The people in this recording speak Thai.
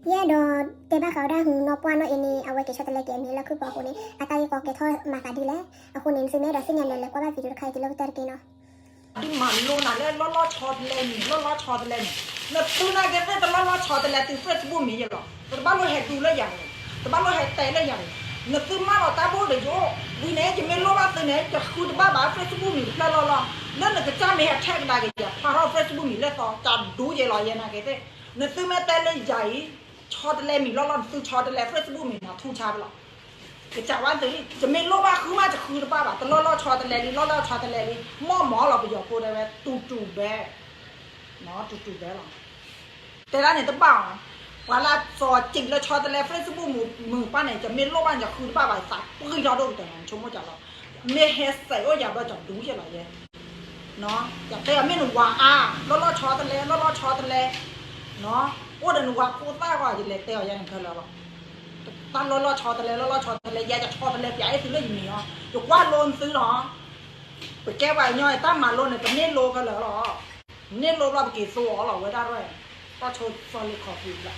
เย่ดอเตบ้าเขาได้หูนอปวานอเอนี่เอาไว้เกชตะเลเกมนี้แล้วคือบอกคนนี้อาตายก็เกทอมากาดีแล้วคนนี้ซึ่งเนี่ยเราซึ่งยันเลยก็ว่าวิดีโอใครที่เราตัดกินเนาะดิมันโลน่ะแล้วล้อชอตเลยนี่ล้อชอตเลยนี่แล้วตัวน่ะแกเนี่ยแต่ล้อชอตเลยที่เฟซบุ๊กมีอยู่หรอแต่บ้านเราเห็นดูแล้วอย่างแต่บ้านเราเห็นแต่แล้วอย่างเนี่ยตัวมาเราตาโบเลยโย่วินัยจะไม่ล้อว่าตัวเนี่ยจะคุยบ้าบ้าเฟซบุ๊กมีแล้วล้อนั่นน่ะก็จ้าไม่เห็นแท็กได้กันพาเราเฟซบุ๊กมีแล้วต่อจัดดูเยอะเลยนะแกเนี่ยตัวแม่แต่เลยใหญ่ชอตเลยมีล้อตัวชอตเลยเฟซบุ๊กมีนะทุ่งชาไปหรอจากวันนี้จะไม่รู้ว่าคือมาจะคือหรือเปล่าแต่ล้อชอตะเลลีล้อชอตะเลลีหม้อเราไปหยอกกูได้ไหมตูแบ่เนาะตูแบ่หรอแต่ละเนี่ยต้องบอกเวลาสอดจริงแล้วชอตะเลเฟซบุ๊กมือป้าไหนจะไม่รู้ว่าจะคือหรือเปล่าสักคือยอดดูแต่ชมว่าจะเราไม่เฮสใส่ว่าอย่าเราจะดูใช่ไหมเนาะอยากแต่ไม่หนูว่าล้อชอตะเลล้อชอตะเลเนาะว่าเดี๋ยวหนูว่ากูต้าก็จะเล็กเตี้ยยังเธอแล้วตั้งล้อชอทะเลล้อชอทะเลยาจะชอทะเลใหญ่ซื้อเลยอย่างนี้อ๋อถูกว่าโลนซื้อหรอไปแก้ไว้ย่อยตั้งมาโลนเนี่ยเป็นเน้นโลกันเหรอเน้นโลเราไปกี่โซ่หรอไว้ได้ด้วยก็โชว์ซอลิดขอบคุณละ